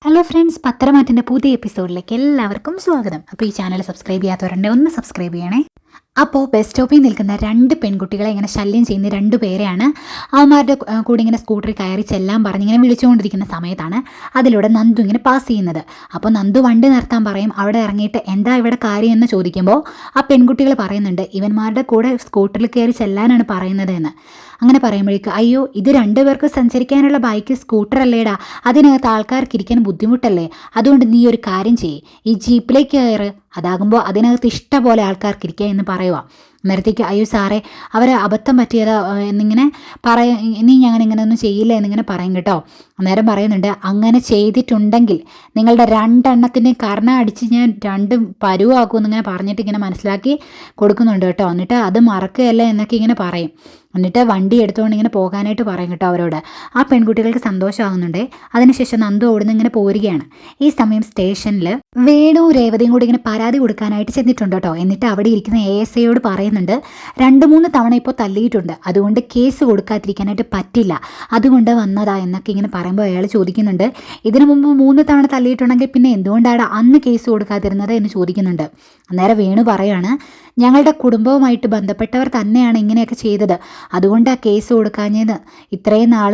Hello friends, പത്രമാറ്റിൻ്റെ പുതിയ എപ്പിസോഡിലേക്ക് എല്ലാവർക്കും സ്വാഗതം. അപ്പോൾ ഈ ചാനൽ സബ്സ്ക്രൈബ് ചെയ്യാത്തവരുണ്ടെങ്കിൽ ഒന്ന് സബ്സ്ക്രൈബ് ചെയ്യണേ. അപ്പോൾ ബസ് സ്റ്റോപ്പിൽ നിൽക്കുന്ന രണ്ട് പെൺകുട്ടികളെ ഇങ്ങനെ ശല്യം ചെയ്യുന്ന രണ്ട് പേരെയാണ് അവന്മാരുടെ കൂടെ ഇങ്ങനെ സ്കൂട്ടറിൽ കയറി ചെല്ലാൻ പറഞ്ഞ് ഇങ്ങനെ വിളിച്ചുകൊണ്ടിരിക്കുന്ന സമയത്താണ് അതിലൂടെ നന്ദു ഇങ്ങനെ പാസ് ചെയ്യുന്നത്. അപ്പോൾ നന്ദു വണ്ടി നിർത്താൻ പറയും. അവിടെ ഇറങ്ങിയിട്ട് എന്താ ഇവിടെ കാര്യം എന്ന് ചോദിക്കുമ്പോൾ ആ പെൺകുട്ടികൾ പറയുന്നുണ്ട് ഇവന്മാരുടെ കൂടെ സ്കൂട്ടറിൽ കയറി ചെല്ലാനാണ് പറയുന്നത് എന്ന്. അങ്ങനെ പറയുമ്പോഴേക്ക് അയ്യോ, ഇത് രണ്ടുപേർക്ക് സഞ്ചരിക്കാനുള്ള ബൈക്ക് സ്കൂട്ടർ അല്ലേടാ, അതിനകത്ത് ആൾക്കാർക്ക് ഇരിക്കാൻ ബുദ്ധിമുട്ടല്ലേ, അതുകൊണ്ട് നീ ഒരു കാര്യം ചെയ്യ്, ഈ ജീപ്പിലേക്ക് കയറ്, അതാകുമ്പോൾ അതിനകത്ത് ഇഷ്ടംപോലെ ആൾക്കാർക്ക് ഇരിക്കുക എന്ന് പറയുക. നേരത്തേക്ക് അയ്യോ സാറേ, അവർ അബദ്ധം പറ്റിയതാ എന്നിങ്ങനെ ഇനി ഞാൻ ഇങ്ങനെ ഒന്നും ചെയ്യില്ല എന്നിങ്ങനെ പറയും കേട്ടോ. അന്നേരം പറയുന്നുണ്ട് അങ്ങനെ ചെയ്തിട്ടുണ്ടെങ്കിൽ നിങ്ങളുടെ രണ്ടെണ്ണത്തിൻ്റെ കർണ അടിച്ച് ഞാൻ രണ്ടും പരുവാക്കും എന്നിങ്ങനെ പറഞ്ഞിട്ട് ഇങ്ങനെ മനസ്സിലാക്കി കൊടുക്കുന്നുണ്ട് കേട്ടോ. എന്നിട്ട് അത് മറക്കുകയല്ല എന്നൊക്കെ ഇങ്ങനെ പറയും. എന്നിട്ട് വണ്ടി എടുത്തുകൊണ്ട് ഇങ്ങനെ പോകാനായിട്ട് പറയും കേട്ടോ അവരോട്. ആ പെൺകുട്ടികൾക്ക് സന്തോഷമാകുന്നുണ്ട്. അതിനുശേഷം നന്ദു അവിടുന്ന് ഇങ്ങനെ പോരുകയാണ്. ഈ സമയം സ്റ്റേഷനിൽ വേണു രേവതിയും കൂടി ഇങ്ങനെ പരാതി കൊടുക്കാനായിട്ട് ചെന്നിട്ടുണ്ട് കേട്ടോ. എന്നിട്ട് അവിടെ ഇരിക്കുന്ന ASIയോട് പറയുന്നുണ്ട് 2-3 തവണ ഇപ്പോൾ തല്ലിയിട്ടുണ്ട്, അതുകൊണ്ട് കേസ് കൊടുക്കാതിരിക്കാനായിട്ട് പറ്റില്ല, അതുകൊണ്ട് വന്നതാ എന്നൊക്കെ ഇങ്ങനെ പറയുമ്പോൾ അയാൾ ചോദിക്കുന്നുണ്ട് ഇതിനു മുമ്പ് 3 തവണ തല്ലിയിട്ടുണ്ടെങ്കിൽ പിന്നെ എന്തുകൊണ്ടാണ് അന്ന് കേസ് കൊടുക്കാതിരുന്നത് എന്ന് ചോദിക്കുന്നുണ്ട്. അന്നേരം വേണു പറയാണ് ഞങ്ങളുടെ കുടുംബവുമായിട്ട് ബന്ധപ്പെട്ടവർ തന്നെയാണ് ഇങ്ങനെയൊക്കെ ചെയ്തത്, അതുകൊണ്ടാണ് കേസ് കൊടുക്കാഞ്ഞത് ഇത്രയും നാൾ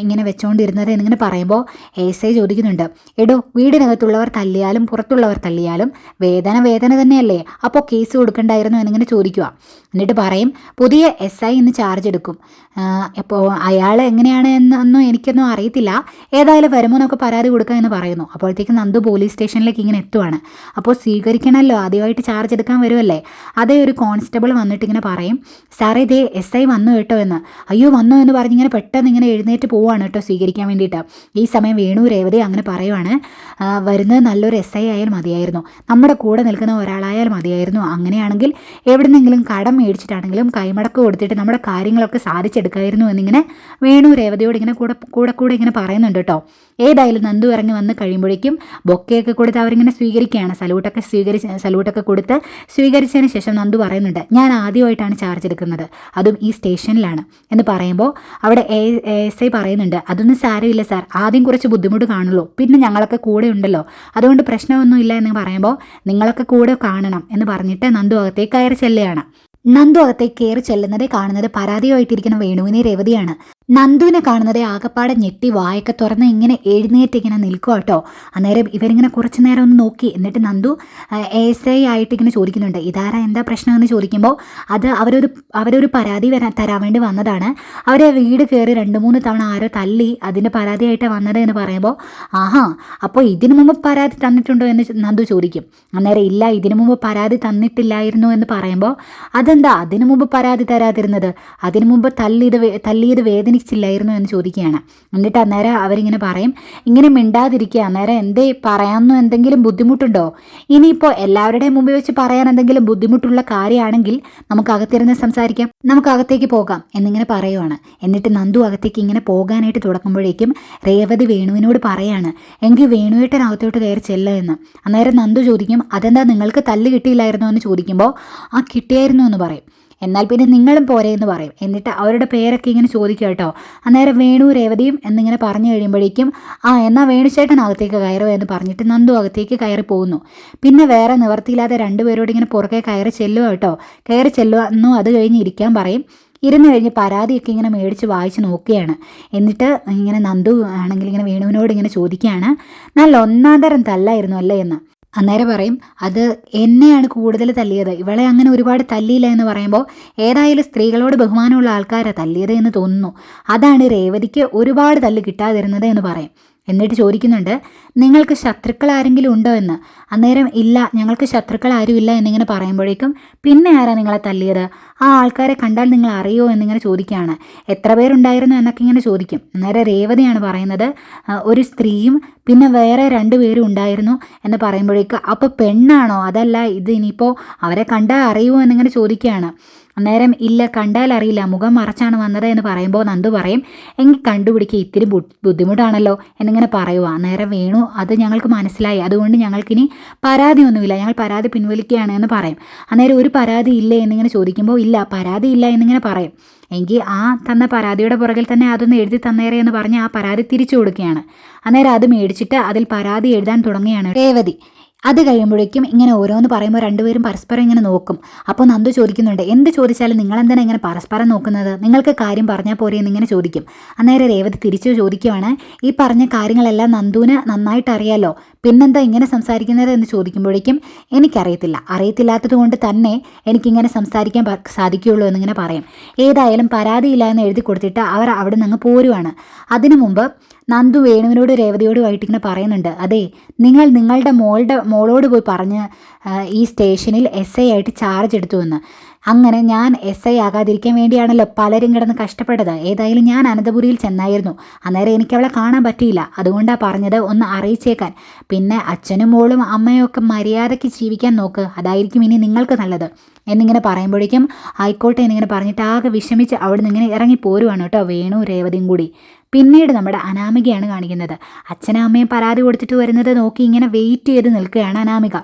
ഇങ്ങനെ വെച്ചുകൊണ്ടിരുന്നത് എന്നിങ്ങനെ പറയുമ്പോൾ ASI ചോദിക്കുന്നുണ്ട് എടോ, വീടിനകത്തുള്ളവർ തല്ലിയാലും പുറത്തുള്ളവർ തല്ലിയാലും വേദന തന്നെയല്ലേ, അപ്പോൾ കേസ് കൊടുക്കണ്ടായിരുന്നു എന്നിങ്ങനെ ചോദിക്കുക. എന്നിട്ട് പറയും പുതിയ SI ഇന്ന് ചാർജ് എടുക്കും, അപ്പോൾ അയാൾ എങ്ങനെയാണ് എന്നൊന്നും എനിക്കൊന്നും അറിയത്തില്ല, ഏതായാലും വരുമോ എന്നൊക്കെ പരാതി കൊടുക്കുക എന്ന് പറയുന്നു. അപ്പോഴത്തേക്കും നന്ദു പോലീസ് സ്റ്റേഷനിലേക്ക് ഇങ്ങനെ എത്തുവാണ്. അപ്പോൾ സ്വീകരിക്കണമല്ലോ, ആദ്യമായിട്ട് ചാർജ് എടുക്കാൻ വരുമല്ലേ. അതേ ഒരു കോൺസ്റ്റബിൾ വന്നിട്ട് ഇങ്ങനെ പറയും സാറേ ഇതേ SI വന്നു കേട്ടോ എന്ന്. അയ്യോ വന്നു എന്ന് പറഞ്ഞിങ്ങനെ പെട്ടെന്ന് ഇങ്ങനെ എഴുന്നേറ്റ് പോവാണ് കേട്ടോ സ്വീകരിക്കാൻ വേണ്ടിയിട്ട്. ഈ സമയം വേണു രേവതി അങ്ങനെ പറയുവാണ് വരുന്നത് നല്ലൊരു SI ആയാൽ മതിയായിരുന്നു, നമ്മുടെ കൂടെ നിൽക്കുന്ന ഒരാളായാൽ മതിയായിരുന്നു, അങ്ങനെയാണെങ്കിൽ എവിടുന്നെങ്കിലും കടം മേടിച്ചിട്ടാണെങ്കിലും കൈമടക്ക് കൊടുത്തിട്ട് നമ്മുടെ കാര്യങ്ങളൊക്കെ സാധിച്ചെടുക്കായിരുന്നു എന്നിങ്ങനെ വേണു രേവതിയോട് ഇങ്ങനെ കൂടെ ഇങ്ങനെ പറയുന്നുണ്ട് കേട്ടോ. ഏതായാലും നന്ദു ഇറങ്ങി വന്ന് കഴിയുമ്പോഴേക്കും ബൊക്കെയൊക്കെ കൊടുത്ത് അവരിങ്ങനെ സ്വീകരിക്കുകയാണ്. സല്യൂട്ടൊക്കെ കൊടുത്ത് സ്വീകരിച്ചതിന് ശേഷം നന്ദു പറയുന്നുണ്ട് ഞാൻ ആദ്യമായിട്ടാണ് ചാർജ് എടുക്കുന്നത്, അതും ഈ സ്റ്റേഷനിലാണ് എന്ന് പറയുമ്പോൾ അവിടെ ASI പറയുന്നുണ്ട് അതൊന്നും സാരമില്ല സാർ, ആദ്യം കുറച്ച് ബുദ്ധിമുട്ട് കാണുള്ളൂ, പിന്നെ ഞങ്ങളൊക്കെ കൂടെ ഉണ്ടല്ലോ, അതുകൊണ്ട് പ്രശ്നമൊന്നുമില്ല എന്ന് പറയുമ്പോൾ നിങ്ങളൊക്കെ കൂടെ കാണണം എന്ന് പറഞ്ഞിട്ട് നന്ദു അകത്തേക്ക് കയറി ചെല്ലുകയാണ്. നന്ദു അകത്തേക്ക് കയറി ചെല്ലുന്നത് കാണുന്നത് പരാതിയായിട്ടിരിക്കുന്ന വേണുവിനെ രേവതിയാണ്. നന്ദുവിനെ കാണുന്നത് ആകപ്പാടെ ഞെട്ടി വായൊക്കെ തുറന്ന് ഇങ്ങനെ എഴുന്നേറ്റ് ഇങ്ങനെ നിൽക്കുക കേട്ടോ. അന്നേരം ഇവരിങ്ങനെ കുറച്ച് നേരം ഒന്ന് നോക്കി. എന്നിട്ട് നന്ദു ASI ആയിട്ട് ഇങ്ങനെ ചോദിക്കുന്നുണ്ട് ഇതാരാ, എന്താ പ്രശ്നമെന്ന് ചോദിക്കുമ്പോൾ അത് അവരൊരു പരാതി തരാൻ വേണ്ടി വന്നതാണ്, അവരെ വീട് കയറി 2-3 തവണ ആരോ തല്ലി അതിൻ്റെ പരാതിയായിട്ടാണ് വന്നത് എന്ന് പറയുമ്പോൾ ആഹാ, അപ്പോൾ ഇതിനു മുമ്പ് പരാതി തന്നിട്ടുണ്ടോ എന്ന് നന്ദു ചോദിക്കും. അന്നേരം ഇല്ല, ഇതിനു മുമ്പ് പരാതി തന്നിട്ടില്ലായിരുന്നു എന്ന് പറയുമ്പോൾ അതെന്താ അതിനു മുമ്പ് പരാതി തരാതിരുന്നത്, അതിനു മുമ്പ് തല്ലിയത് വേദനിച്ചില്ലായിരുന്നു എന്ന് ചോദിക്കുകയാണ്. എന്നിട്ട് അന്നേരം അവരിങ്ങനെ പറയും ഇങ്ങനെ മിണ്ടാതിരിക്കുക, അന്നേരം എന്തേ പറയാമെന്നോ എന്തെങ്കിലും ബുദ്ധിമുട്ടുണ്ടോ, ഇനിയിപ്പോൾ എല്ലാവരുടെയും മുമ്പിൽ വെച്ച് പറയാൻ എന്തെങ്കിലും ബുദ്ധിമുട്ടുള്ള കാര്യമാണെങ്കിൽ നമുക്ക് അകത്തിരുന്ന് സംസാരിക്കാം, നമുക്ക് അകത്തേക്ക് പോകാം എന്നിങ്ങനെ പറയുവാണ്. എന്നിട്ട് നന്ദു അകത്തേക്ക് ഇങ്ങനെ പോകാനായിട്ട് തുടങ്ങുമ്പോഴേക്കും രേവതി വേണുവിനോട് പറയാണ് എങ്കിൽ വേണുവേട്ടനകത്തോട്ട് കയറി ചെല്ലുക എന്ന്. അന്നേരം നന്ദു ചോദിക്കും അതെന്താ നിങ്ങൾക്ക് തല്ല് കിട്ടിയില്ലായിരുന്നോ എന്ന് ചോദിക്കുമ്പോൾ ആ കിട്ടിയായിരുന്നു എന്ന് പറയും. എന്നാൽ പിന്നെ നിങ്ങളും പോരെ എന്ന് പറയും. എന്നിട്ട് അവരുടെ പേരൊക്കെ ഇങ്ങനെ ചോദിക്കുക കേട്ടോ. അന്നേരം വേണു രേവതിയും എന്നിങ്ങനെ പറഞ്ഞു കഴിയുമ്പോഴേക്കും എന്നാൽ വേണുചേട്ടൻ അകത്തേക്ക് കയറുക എന്ന് പറഞ്ഞിട്ട് നന്ദു അകത്തേക്ക് കയറി പോകുന്നു. പിന്നെ വേറെ നിവർത്തിയില്ലാതെ രണ്ടുപേരോട് ഇങ്ങനെ പുറകെ കയറി ചെല്ലുക കേട്ടോ. കയറി ചെല്ലുക എന്നോ അത് കഴിഞ്ഞ് ഇരിക്കാൻ പറയും. ഇരുന്ന് കഴിഞ്ഞ് പരാതിയൊക്കെ ഇങ്ങനെ മേടിച്ച് വായിച്ച് നോക്കുകയാണ്. എന്നിട്ട് ഇങ്ങനെ നന്ദു ആണെങ്കിൽ ഇങ്ങനെ വേണുവിനോട് ഇങ്ങനെ ചോദിക്കുകയാണ് നല്ല ഒന്നാന്തരം തല്ലായിരുന്നു അല്ലേ എന്ന്. അന്നേരം പറയും അത് എന്നെയാണ് കൂടുതൽ തല്ലിയത്, ഇവളെ അങ്ങനെ ഒരുപാട് തല്ലിയില്ല എന്ന് പറയുമ്പോൾ ഏതായാലും സ്ത്രീകളോട് ബഹുമാനമുള്ള ആൾക്കാരാണ് തല്ലിയത് എന്ന് തോന്നുന്നു, അതാണ് രേവതിക്ക് ഒരുപാട് തല്ല് കിട്ടാതിരുന്നത് എന്ന് പറയും. എന്നിട്ട് ചോദിക്കുന്നുണ്ട് നിങ്ങൾക്ക് ശത്രുക്കൾ ആരെങ്കിലും ഉണ്ടോ എന്ന്. അന്നേരം ഇല്ല, ഞങ്ങൾക്ക് ശത്രുക്കൾ ആരുമില്ല എന്നിങ്ങനെ പറയുമ്പോഴേക്കും പിന്നെ ആരാ നിങ്ങളെ തല്ലിയത്, ആ ആൾക്കാരെ കണ്ടാൽ നിങ്ങൾ അറിയോ എന്നിങ്ങനെ ചോദിക്കുകയാണ്. എത്ര പേരുണ്ടായിരുന്നു എന്നൊക്കെ ഇങ്ങനെ ചോദിക്കും. അന്നേരം രേവതിയാണ് പറയുന്നത് ഒരു സ്ത്രീയും പിന്നെ വേറെ 2 പേരും ഉണ്ടായിരുന്നു എന്ന് പറയുമ്പോഴേക്കും അപ്പോൾ പെണ്ണാണോ, അതല്ല ഇത് ഇനിയിപ്പോൾ അവരെ കണ്ടാൽ അറിയുമോ എന്നിങ്ങനെ ചോദിക്കുകയാണ്. അന്നേരം ഇല്ല, കണ്ടാൽ അറിയില്ല, മുഖം മറച്ചാണ് വന്നത് എന്ന് പറയുമ്പോൾ നന്ദു പറയും എങ്കിൽ കണ്ടുപിടിക്കുക, ഇത്തിരി ബുദ്ധിമുട്ടാണല്ലോ എന്നിങ്ങനെ പറയുക. അന്നേരം വേണു അത് ഞങ്ങൾക്ക് മനസ്സിലായി, അതുകൊണ്ട് ഞങ്ങൾക്കിനി പരാതിയൊന്നുമില്ല, ഞങ്ങൾ പരാതി പിൻവലിക്കുകയാണ് എന്ന് പറയും. അന്നേരം ഒരു പരാതി ഇല്ലേ എന്നിങ്ങനെ ചോദിക്കുമ്പോൾ ഇല്ല, പരാതി ഇല്ല എന്നിങ്ങനെ പറയും. എങ്കിൽ ആ തന്ന പരാതിയുടെ പുറകിൽ തന്നെ അതൊന്ന് എഴുതി തന്നേരെ എന്ന് പറഞ്ഞ് ആ പരാതി തിരിച്ചു കൊടുക്കുകയാണ്. അന്നേരം അത് മേടിച്ചിട്ട് അതിൽ പരാതി എഴുതാൻ തുടങ്ങുകയാണ് രേവതി. അത് കഴിയുമ്പോഴേക്കും ഇങ്ങനെ ഓരോന്ന് പറയുമ്പോൾ രണ്ടുപേരും പരസ്പരം ഇങ്ങനെ നോക്കും. അപ്പോൾ നന്ദു ചോദിക്കുന്നുണ്ട്, എന്ത് ചോദിച്ചാലും നിങ്ങളെന്തിനാണ് ഇങ്ങനെ പരസ്പരം നോക്കുന്നത്, നിങ്ങൾക്ക് കാര്യം പറഞ്ഞാൽ പോരെ എന്നിങ്ങനെ ചോദിക്കും. അന്നേരം രേവതി തിരിച്ചു ചോദിക്കുവാണ്, ഈ പറഞ്ഞ കാര്യങ്ങളെല്ലാം നന്ദുവിന് നന്നായിട്ട് അറിയാലോ, പിന്നെന്താ ഇങ്ങനെ സംസാരിക്കുന്നത് എന്ന് ചോദിക്കുമ്പോഴേക്കും എനിക്കറിയത്തില്ല, അറിയത്തില്ലാത്തത് കൊണ്ട് തന്നെ എനിക്കിങ്ങനെ സംസാരിക്കാൻ സാധിക്കുകയുള്ളൂ എന്നിങ്ങനെ പറയും. ഏതായാലും പരാതിയില്ല എന്ന് എഴുതി കൊടുത്തിട്ട് അവർ അവിടെ നിന്ന് പോരുവാണ്. അതിനു മുമ്പ് നന്ദു വേണുവിനോട് രേവതിയോടുമായിട്ട് ഇങ്ങനെ പറയുന്നുണ്ട്, അതെ നിങ്ങൾ നിങ്ങളുടെ മോളോട് പോയി പറഞ്ഞ് ഈ സ്റ്റേഷനിൽ SI ആയിട്ട് ചാർജ് എടുത്തു എന്ന്. അങ്ങനെ ഞാൻ SI ആകാതിരിക്കാൻ വേണ്ടിയാണല്ലോ പലരും കിടന്ന് കഷ്ടപ്പെട്ടത്. ഏതായാലും ഞാൻ അനന്തപുരിയിൽ ചെന്നായിരുന്നു, അന്നേരം എനിക്ക് അവളെ കാണാൻ പറ്റിയില്ല, അതുകൊണ്ടാണ് പറഞ്ഞത് ഒന്ന് അറിയിച്ചേക്കാൻ. പിന്നെ അച്ഛനും മോളും അമ്മയും ഒക്കെ മര്യാദയ്ക്ക് ജീവിക്കാൻ നോക്ക്, അതായിരിക്കും ഇനി നിങ്ങൾക്ക് നല്ലത് എന്നിങ്ങനെ പറയുമ്പോഴേക്കും ആയിക്കോട്ടെ എന്നിങ്ങനെ പറഞ്ഞിട്ട് ആകെ വിഷമിച്ച് അവിടെ നിന്ന് ഇങ്ങനെ ഇറങ്ങി പോരുവാണ് കേട്ടോ വേണു രേവതിയും കൂടി. പിന്നീട് നമ്മുടെ അനാമികയാണ് കാണിക്കുന്നത്. അച്ഛനും അമ്മയും പരാതി കൊടുത്തിട്ട് വരുന്നത് നോക്കി ഇങ്ങനെ വെയിറ്റ് ചെയ്ത് നിൽക്കുകയാണ് അനാമിക.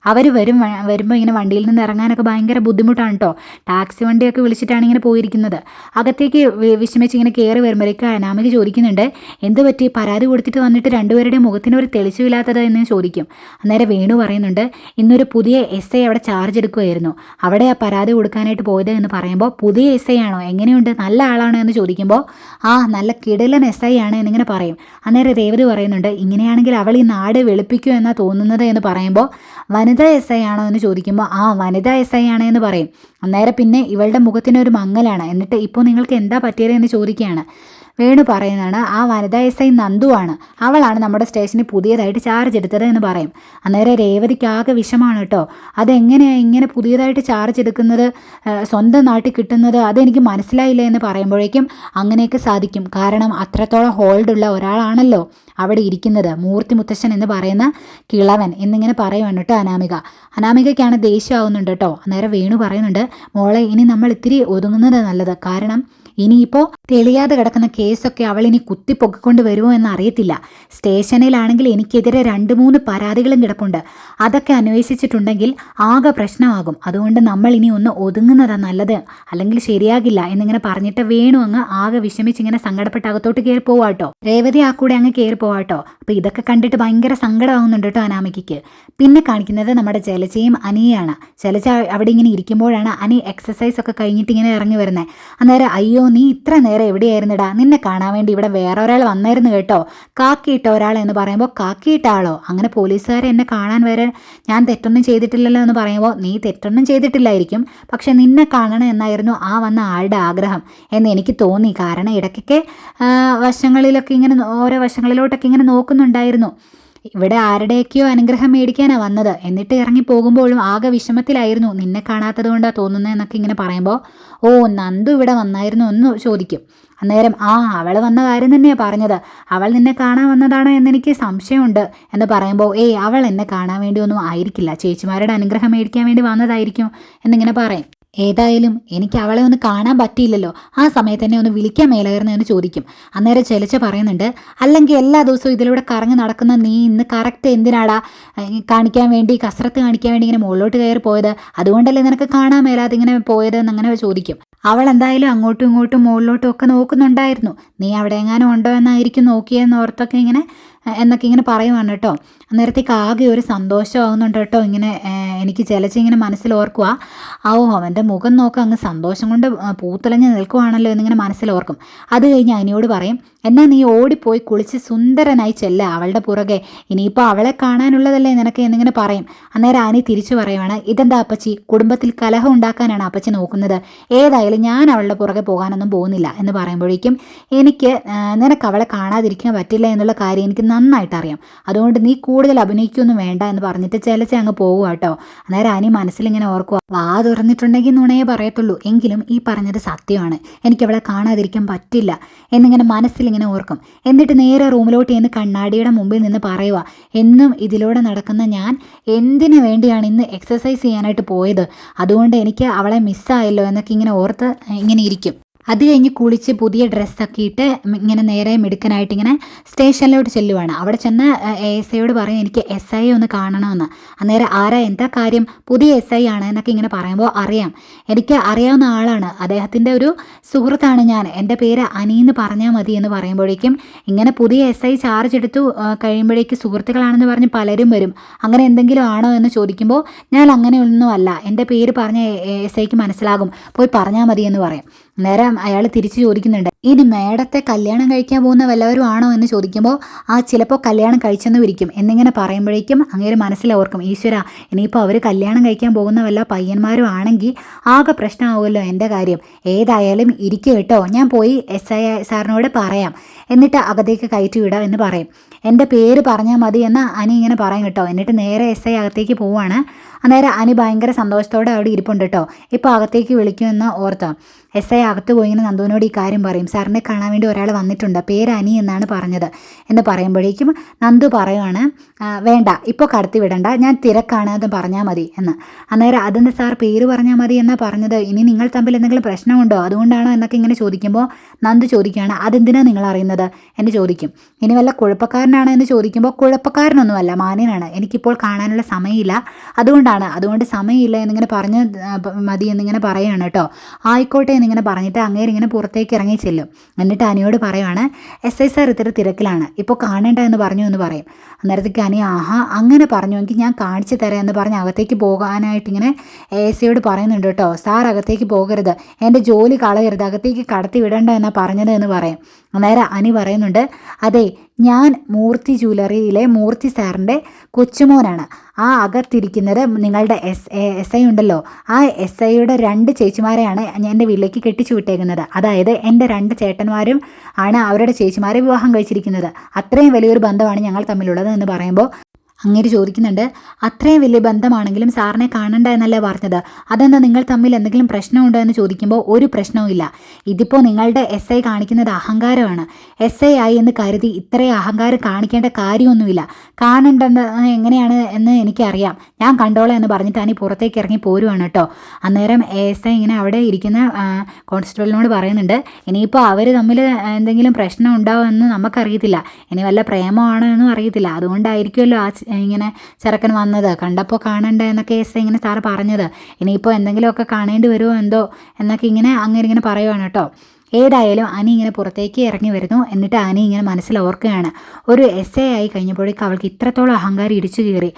അവർ വരുമ്പോൾ ഇങ്ങനെ വണ്ടിയിൽ നിന്ന് ഇറങ്ങാനൊക്കെ ഭയങ്കര ബുദ്ധിമുട്ടാണ് കേട്ടോ. ടാക്സി വണ്ടിയൊക്കെ വിളിച്ചിട്ടാണ് ഇങ്ങനെ പോയിരിക്കുന്നത്. അകത്തേക്ക് വിഷമിച്ച് ഇങ്ങനെ കയറി വരുമ്പോഴേക്ക് അനാമിക ചോദിക്കുന്നുണ്ട്, എന്ത് പറ്റി, പരാതി കൊടുത്തിട്ട് വന്നിട്ട് രണ്ടുപേരുടെ മുഖത്തിന് ഒരു തെളിച്ചില്ലാത്തത് എന്ന് ചോദിക്കും. അന്നേരം വേണു പറയുന്നുണ്ട്, ഇന്നൊരു പുതിയ SI അവിടെ ചാർജ് എടുക്കുകയായിരുന്നു, അവിടെ ആ പരാതി കൊടുക്കാനായിട്ട് പോയത് എന്ന് പറയുമ്പോൾ പുതിയ SI ആണോ, എങ്ങനെയുണ്ട്, നല്ല ആളാണോ എന്ന് ചോദിക്കുമ്പോൾ ആ നല്ല കിടിലൻ SI ആണ് എന്നിങ്ങനെ പറയും. അന്നേരം രേവതി പറയുന്നുണ്ട്, ഇങ്ങനെയാണെങ്കിൽ അവൾ ഈ നാട് വെളുപ്പിക്കൂ എന്നാണ് തോന്നുന്നത് എന്ന് പറയുമ്പോൾ വനിതാ SI ആണോ എന്ന് ചോദിക്കുമ്പോൾ ആ വനിതാ SI ആണ് എന്ന് പറയും. അന്നേരം പിന്നെ ഇവളുടെ മുഖത്തിനൊരു മങ്ങലാണ്. എന്നിട്ട് ഇപ്പോൾ നിങ്ങൾക്ക് എന്താ പറ്റിയത് എന്ന് ചോദിക്കുകയാണ്. വേണു പറയുന്നതാണ്, ആ വനിതാ SI നന്ദുവാണ്, അവളാണ് നമ്മുടെ സ്റ്റേഷനിൽ പുതിയതായിട്ട് ചാർജ് എടുത്തത് എന്ന് പറയും. അന്നേരം രേവതിക്ക് ആകെ വിഷമാണ് കേട്ടോ. അതെങ്ങനെയാണ് ഇങ്ങനെ പുതിയതായിട്ട് ചാർജ് എടുക്കുന്നത്, സ്വന്തം നാട്ടിൽ കിട്ടുന്നത്, അതെനിക്ക് മനസ്സിലായില്ല എന്ന് പറയുമ്പോഴേക്കും അങ്ങനെയൊക്കെ സാധിക്കും, കാരണം അത്രത്തോളം ഹോൾഡുള്ള ഒരാളാണല്ലോ അവിടെ ഇരിക്കുന്നത്, മൂർത്തി മുത്തശ്ശൻ എന്ന് പറയുന്ന കിളവൻ എന്നിങ്ങനെ പറയുവാണ് കേട്ടോ അനാമികയ്ക്കാണ് ദേഷ്യമാവുന്നുണ്ട് കേട്ടോ. അന്നേരം വേണു പറയുന്നുണ്ട്, മോളെ ഇനി നമ്മൾ ഇത്തിരി ഒതുങ്ങുന്നത് നല്ലത്, കാരണം ഇനിയിപ്പോൾ തെളിയാതെ കിടക്കുന്ന കേസൊക്കെ അവളിനി കുത്തിപ്പൊക്കിക്കൊണ്ട് വരുമോ എന്ന് അറിയത്തില്ല. സ്റ്റേഷനിലാണെങ്കിൽ എനിക്കെതിരെ 2-3 പരാതികളും കിടപ്പുണ്ട്, അതൊക്കെ അന്വേഷിച്ചിട്ടുണ്ടെങ്കിൽ ആകെ പ്രശ്നമാകും, അതുകൊണ്ട് നമ്മൾ ഇനി ഒന്ന് ഒതുങ്ങുന്നതാണ് നല്ലത്, അല്ലെങ്കിൽ ശരിയാകില്ല എന്നിങ്ങനെ പറഞ്ഞിട്ട് വേണു അങ്ങ് ആകെ വിഷമിച്ചിങ്ങനെ സങ്കടപ്പെട്ട് അകത്തോട്ട് കയറി പോവാട്ടോ. രേവതി ആ കൂടെ അങ്ങ് കയറി പോവാട്ടോ. അപ്പോൾ ഇതൊക്കെ കണ്ടിട്ട് ഭയങ്കര സങ്കടമാകുന്നുണ്ട് കേട്ടോ അനാമികയ്ക്ക്. പിന്നെ കാണിക്കുന്നത് നമ്മുടെ ജലജയും അനിയാണ്. ജലജ അവിടെ ഇങ്ങനെ ഇരിക്കുമ്പോഴാണ് അനി എക്സസൈസ് ഒക്കെ കഴിഞ്ഞിട്ട് ഇങ്ങനെ ഇറങ്ങി വരുന്നത്. അന്നേരം അയ്യോ നീ ഇത്ര നേരം എവിടെയായിരുന്നിടാ, നിന്നെ കാണാൻ വേണ്ടി ഇവിടെ വേറെ ഒരാൾ വന്നായിരുന്നു കേട്ടോ, കാക്കിയിട്ട ഒരാൾ എന്ന് പറയുമ്പോൾ കാക്കിയിട്ട ആളോ, അങ്ങനെ പോലീസുകാരെ എന്നെ കാണാൻ വരെ ഞാൻ തെറ്റൊന്നും ചെയ്തിട്ടില്ലല്ലോ എന്ന് പറയുമ്പോൾ നീ തെറ്റൊന്നും ചെയ്തിട്ടില്ലായിരിക്കും, പക്ഷെ നിന്നെ കാണണം എന്നായിരുന്നു ആ വന്ന ആളുടെ ആഗ്രഹം എന്ന് എനിക്ക് തോന്നി, കാരണം ഇടയ്ക്കൊക്കെ വശങ്ങളിലൊക്കെ ഇങ്ങനെ ഓരോ വശങ്ങളിലോട്ടൊക്കെ ഇങ്ങനെ നോക്കുന്നുണ്ടായിരുന്നു, ഇവിടെ ആരുടെയൊക്കെയോ അനുഗ്രഹം മേടിക്കാനാണ് വന്നത്, എന്നിട്ട് ഇറങ്ങി പോകുമ്പോഴും ആകെ വിഷമത്തിലായിരുന്നു, നിന്നെ കാണാത്തത് കൊണ്ടാണ് തോന്നുന്നത് എന്നൊക്കെ ഇങ്ങനെ പറയുമ്പോൾ ഓ നന്ദു ഇവിടെ വന്നായിരുന്നു എന്ന് ചോദിക്കും. അന്നേരം അവൾ വന്ന കാര്യം തന്നെയാണ് പറഞ്ഞത്, അവൾ നിന്നെ കാണാൻ വന്നതാണോ എന്നെനിക്ക് സംശയമുണ്ട് എന്ന് പറയുമ്പോൾ അവൾ എന്നെ കാണാൻ വേണ്ടി ഒന്നും ആയിരിക്കില്ല, ചേച്ചിമാരുടെ അനുഗ്രഹം മേടിക്കാൻ വേണ്ടി വന്നതായിരിക്കും എന്നിങ്ങനെ പറയും. ഏതായാലും എനിക്ക് അവളെ ഒന്ന് കാണാൻ പറ്റിയില്ലല്ലോ, ആ സമയത്ത് തന്നെ ഒന്ന് വിളിക്കാൻ മേലായിരുന്നു എന്ന് ചോദിക്കും. അന്നേരം ചെലച്ച പറയുന്നുണ്ട്, അല്ലെങ്കിൽ എല്ലാ ദിവസവും ഇതിലൂടെ കറങ്ങി നടക്കുന്ന നീ ഇന്ന് കറക്റ്റ് എന്തിനാടാ കാണിക്കാൻ വേണ്ടി, കസരത്ത് കാണിക്കാൻ വേണ്ടി ഇങ്ങനെ മുകളിലോട്ട് കയറി പോയത്, അതുകൊണ്ടല്ലേ നിനക്ക് കാണാൻ മേലാതെ ഇങ്ങനെ പോയത് എന്നങ്ങനെ ചോദിക്കും. അവൾ എന്തായാലും അങ്ങോട്ടും ഇങ്ങോട്ടും മുകളിലോട്ടും ഒക്കെ നോക്കുന്നുണ്ടായിരുന്നു, നീ അവിടെ എങ്ങാനും ഉണ്ടോ എന്നായിരിക്കും നോക്കിയെന്ന് ഓർത്തൊക്കെ ഇങ്ങനെ എന്നൊക്കെ ഇങ്ങനെ പറയുവാണ് കേട്ടോ. അന്നേരത്തേക്ക് ആകെ ഒരു സന്തോഷമാകുന്നുണ്ട് കേട്ടോ. ഇങ്ങനെ എനിക്ക് ഇങ്ങനെ മനസ്സിൽ ഓർക്കുക, അവൻ്റെ മുഖം നോക്കുക അങ്ങ് സന്തോഷം കൊണ്ട് പൂത്തലഞ്ഞ് നിൽക്കുവാണല്ലോ എന്നിങ്ങനെ മനസ്സിലോർക്കും. അത് കഴിഞ്ഞ് അനിയോട് പറയും, എന്നാൽ നീ ഓടിപ്പോയി കുളിച്ച് സുന്ദരനായി ചെല്ല അവളുടെ പുറകെ, ഇനിയിപ്പോൾ അവളെ കാണാനുള്ളതല്ലേ നിനക്ക് എന്നിങ്ങനെ പറയും. അന്നേരം അനി തിരിച്ചു പറയുവാണ്, ഇതെന്താ അപ്പച്ചി, കുടുംബത്തിൽ കലഹം ഉണ്ടാക്കാനാണ് അപ്പച്ചി നോക്കുന്നത്, ഏതായാലും ഞാൻ അവളുടെ പുറകെ പോകാനൊന്നും പോകുന്നില്ല എന്ന് പറയുമ്പോഴേക്കും എനിക്ക് നിനക്ക് അവളെ കാണാതിരിക്കാൻ പറ്റില്ല എന്നുള്ള കാര്യം എനിക്ക് നന്നായിട്ട് അറിയാം. അതുകൊണ്ട് നീ കൂടുതൽ അഭിനയിക്കൊന്നും വേണ്ട എന്ന് പറഞ്ഞിട്ട് ചെലച്ച അങ്ങ് പോകുക കേട്ടോ. അന്നേരം അനി മനസ്സിലിങ്ങനെ ഓർക്കുക, വാ തുറന്നിട്ടുണ്ടെങ്കിൽ നുണയെ പറയത്തുള്ളൂ, എങ്കിലും ഈ പറഞ്ഞത് സത്യമാണ്, എനിക്ക് അവളെ കാണാതിരിക്കാൻ പറ്റില്ല എന്നിങ്ങനെ മനസ്സിലിങ്ങനെ ഓർക്കും. എന്നിട്ട് നേരെ റൂമിലോട്ട് ചെന്ന് കണ്ണാടിയുടെ മുമ്പിൽ നിന്ന് പറയുക, എന്നും ഇതിലൂടെ നടക്കുന്ന ഞാൻ എന്തിനു വേണ്ടിയാണ് ഇന്ന് എക്സസൈസ് ചെയ്യാനായിട്ട് പോയത്, അതുകൊണ്ട് എനിക്ക് അവളെ മിസ്സായല്ലോ എന്നൊക്കെ ഇങ്ങനെ ഓർത്ത് ഇങ്ങനെ ഇരിക്കും. അത് കഴിഞ്ഞ് കുളിച്ച് പുതിയ ഡ്രസ്സൊക്കെ ഇട്ട് ഇങ്ങനെ നേരെ മിടുക്കനായിട്ട് ഇങ്ങനെ സ്റ്റേഷനിലോട്ട് ചെല്ലുവാണ്. അവിടെ ചെന്ന് ASIയോട് പറയും, എനിക്ക് SI ഒന്ന് കാണണമെന്ന്. അന്നേരം ആരാ, എന്താ കാര്യം, പുതിയ SI ആണ് എന്നൊക്കെ ഇങ്ങനെ പറയുമ്പോൾ, അറിയാം, എനിക്ക് അറിയാവുന്ന ആളാണ്, അദ്ദേഹത്തിൻ്റെ ഒരു സുഹൃത്താണ് ഞാൻ, എൻ്റെ പേര് അനി എന്ന് പറഞ്ഞാൽ മതി എന്ന് പറയുമ്പോഴേക്കും, ഇങ്ങനെ പുതിയ SI ചാർജ് എടുത്തു കഴിയുമ്പോഴേക്ക് സുഹൃത്തുക്കളാണെന്ന് പറഞ്ഞ് പലരും വരും, അങ്ങനെ എന്തെങ്കിലും ആണോ എന്ന് ചോദിക്കുമ്പോൾ, ഞാൻ അങ്ങനെയൊന്നും അല്ല, എൻ്റെ പേര് പറഞ്ഞ SIക്ക് മനസ്സിലാകും, പോയി പറഞ്ഞാൽ മതി എന്ന് പറയും. നേരം അയാൾ തിരിച്ചു ചോദിക്കുന്നുണ്ട്, ഇനി മേഡത്തെ കല്യാണം കഴിക്കാൻ പോകുന്ന വല്ലവരും ആണോ എന്ന് ചോദിക്കുമ്പോൾ, ചിലപ്പോൾ കല്യാണം കഴിച്ചെന്നും ഇരിക്കും എന്നിങ്ങനെ പറയുമ്പോഴേക്കും അങ്ങേര് മനസ്സിലോർക്കും, ഈശ്വര, ഇനിയിപ്പോൾ അവർ കല്യാണം കഴിക്കാൻ പോകുന്ന വല്ല പയ്യന്മാരും ആണെങ്കിൽ ആകെ പ്രശ്നമാവുമല്ലോ എൻ്റെ കാര്യം, ഏതായാലും ഇരിക്കും കേട്ടോ, ഞാൻ പോയി SI സാറിനോട് പറയാം, എന്നിട്ട് അകത്തേക്ക് കയറ്റി വിടാം എന്ന് പറയും. എൻ്റെ പേര് പറഞ്ഞാൽ മതി എന്ന് അനി ഇങ്ങനെ പറയും കേട്ടോ. എന്നിട്ട് നേരെ SI അകത്തേക്ക് പോവാണ്. അന്നേരം അനി ഭയങ്കര സന്തോഷത്തോടെ അവിടെ ഇരിപ്പുണ്ട് കേട്ടോ. ഇപ്പോൾ അകത്തേക്ക് വിളിക്കുമെന്ന് ഓർത്തോ. SI അകത്ത് പോയി ഇങ്ങനെ നന്ദുവിനോട് ഈ കാര്യം പറയും, സാറിനെ കാണാൻ വേണ്ടി ഒരാൾ വന്നിട്ടുണ്ട്, പേര് അനി എന്നാണ് പറഞ്ഞത് എന്ന് പറയുമ്പോഴേക്കും നന്ദു പറയുവാണ്, വേണ്ട ഇപ്പോൾ കടത്തി വിടണ്ട, ഞാൻ തിരക്കാണ് എന്ന് പറഞ്ഞാൽ മതി എന്ന്. അന്നേരം അതെന്താ സാർ പേര് പറഞ്ഞാൽ മതി എന്നാണ് പറഞ്ഞത്, ഇനി നിങ്ങൾ തമ്മിൽ എന്തെങ്കിലും പ്രശ്നമുണ്ടോ അതുകൊണ്ടാണോ എന്നൊക്കെ ഇങ്ങനെ ചോദിക്കുമ്പോൾ നന്ദു ചോദിക്കുകയാണ്, അതെന്തിനാണ് നിങ്ങൾ അറിയുന്നത് എന്ന് ചോദിക്കും. ഇനി വല്ല കുഴപ്പക്കാരനാണ് എന്ന് ചോദിക്കുമ്പോൾ, കുഴപ്പക്കാരനൊന്നുമല്ല, മാന്യനാണ്, എനിക്കിപ്പോൾ കാണാനുള്ള സമയമില്ല, അതുകൊണ്ട് സമയമില്ല എന്നിങ്ങനെ പറഞ്ഞ് മതി എന്നിങ്ങനെ പറയുകയാണ് കേട്ടോ. ആയിക്കോട്ടെ എന്നിങ്ങനെ പറഞ്ഞിട്ട് അങ്ങേര് ഇങ്ങനെ പുറത്തേക്ക് ഇറങ്ങി ചെല്ലും. എന്നിട്ട് അനിയോട് പറയുവാണ്, SI സാർ ഇത്തിരി തിരക്കിലാണ്, ഇപ്പോൾ കാണേണ്ട എന്ന് പറഞ്ഞു എന്ന് പറയും. അന്നേരത്തേക്ക് അനി, ആഹാ അങ്ങനെ പറഞ്ഞുവെങ്കിൽ ഞാൻ കാണിച്ചു തരാം എന്ന് പറഞ്ഞ് അകത്തേക്ക് പോകാനായിട്ട് ഇങ്ങനെ ASIയോട് പറയുന്നുണ്ട് കേട്ടോ. സാർ അകത്തേക്ക് പോകരുത്, എൻ്റെ ജോലി കളയരുത്, അകത്തേക്ക് കടത്തി വിടണ്ട എന്നാണ് പറഞ്ഞത് എന്ന് പറയും. അന്നേരം അനി പറയുന്നുണ്ട്, അതെ, ഞാൻ മൂർത്തി ജ്വല്ലറിയിലെ മൂർത്തി സാറിൻ്റെ കൊച്ചുമോനാണ്, ആ അകത്തിരിക്കുന്നത് നിങ്ങളുടെ SI ഉണ്ടല്ലോ, ആ SIയുടെ 2 ചേച്ചിമാരെയാണ് ഞാൻ എൻ്റെ വീട്ടിലേക്ക് കെട്ടിച്ചു വിട്ടേക്കുന്നത്, അതായത് എൻ്റെ 2 ചേട്ടന്മാരും ആണ് അവരുടെ ചേച്ചിമാരെ വിവാഹം കഴിച്ചിരിക്കുന്നത്, അത്രയും വലിയൊരു ബന്ധമാണ് ഞങ്ങൾ തമ്മിലുള്ളത് എന്ന് പറയുമ്പോൾ അങ്ങേര് ചോദിക്കുന്നുണ്ട്, അത്രയും വലിയ ബന്ധമാണെങ്കിലും സാറിനെ കാണണ്ട എന്നല്ലേ പറഞ്ഞത്, അതെന്താ നിങ്ങൾ തമ്മിൽ എന്തെങ്കിലും പ്രശ്നമുണ്ടോ എന്ന് ചോദിക്കുമ്പോൾ, ഒരു പ്രശ്നവും ഇല്ല, ഇതിപ്പോൾ നിങ്ങളുടെ SI കാണിക്കുന്നത് അഹങ്കാരമാണ്, SI ആയി എന്ന് കരുതി ഇത്രയും അഹങ്കാരം കാണിക്കേണ്ട കാര്യമൊന്നുമില്ല, കാണേണ്ടത് എങ്ങനെയാണ് എന്ന് എനിക്കറിയാം, ഞാൻ കണ്ടോളാം എന്ന് പറഞ്ഞിട്ട് അനി പുറത്തേക്ക് ഇറങ്ങി പോരുവാണ് കേട്ടോ. അന്നേരം SI ഇങ്ങനെ അവിടെ ഇരിക്കുന്ന കോൺസ്റ്റബിളിനോട് പറയുന്നുണ്ട്, ഇനിയിപ്പോൾ അവർ തമ്മിൽ എന്തെങ്കിലും പ്രശ്നം ഉണ്ടാവുമെന്ന് നമുക്കറിയത്തില്ല, ഇനി വല്ല പ്രേമമാണോ എന്നും അറിയത്തില്ല, അതുകൊണ്ടായിരിക്കുമല്ലോ ഇങ്ങനെ ചെറുക്കൻ വന്നത്, കണ്ടപ്പോൾ കാണണ്ട എന്നൊക്കെ SI ഇങ്ങനെ സാറ് പറഞ്ഞത്, ഇനിയിപ്പോൾ എന്തെങ്കിലുമൊക്കെ കാണേണ്ടി വരുമോ എന്തോ എന്നൊക്കെ ഇങ്ങനെ അങ്ങനെ പറയുവാണ് കേട്ടോ. ഏതായാലും അനി ഇങ്ങനെ പുറത്തേക്ക് ഇറങ്ങി വരുന്നു. എന്നിട്ട് അനി ഇങ്ങനെ മനസ്സിലോർക്കുകയാണ്, ഒരു SI ആയി കഴിഞ്ഞപ്പോഴേക്കും അവൾക്ക് ഇത്രത്തോളം അഹങ്കാരം ഇടിച്ചു കയറി,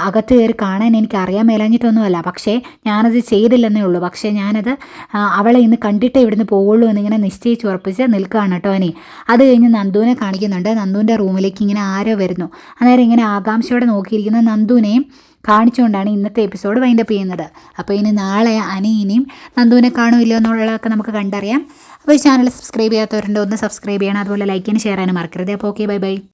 അകത്ത് കയറി കാണാൻ എനിക്ക് അറിയാൻ മേലാഞ്ഞിട്ടൊന്നുമല്ല, പക്ഷേ ഞാനത് ചെയ്തില്ലെന്നേ ഉള്ളൂ, പക്ഷേ ഞാനത് അവളെ ഇന്ന് കണ്ടിട്ടേ ഇവിടുന്ന് പോവുള്ളൂ എന്നിങ്ങനെ നിശ്ചയിച്ചുറപ്പിച്ച് നിൽക്കുകയാണ് കേട്ടോ അനി. അത് കഴിഞ്ഞ് നന്ദുവിനെ കാണിക്കുന്നുണ്ട്. നന്ദുവിൻ്റെ റൂമിലേക്ക് ഇങ്ങനെ ആരോ വരുന്നു. അന്നേരം ഇങ്ങനെ ആകാംക്ഷയോടെ നോക്കിയിരിക്കുന്ന നന്ദുവിനെയും കാണിച്ചുകൊണ്ടാണ് ഇന്നത്തെ എപ്പിസോഡ് വൈൻഡപ്പ് ചെയ്യുന്നത്. അപ്പോൾ ഇനി നാളെ അനി ഇനിയും നന്ദുവിനെ കാണുമില്ലോ എന്നുള്ളതൊക്കെ നമുക്ക് കണ്ടറിയാം. അപ്പോൾ ഈ ചാനൽ സബ്സ്ക്രൈബ് ചെയ്യാത്തവരുണ്ട്, ഒന്ന് സബ്സ്ക്രൈബ് ചെയ്യണം, അതുപോലെ ലൈക്ക് ചെയ്യാനും ഷെയർ ചെയ്യാനും മറക്കരുത്. അപ്പോൾ ഓക്കെ, ബൈ ബൈ.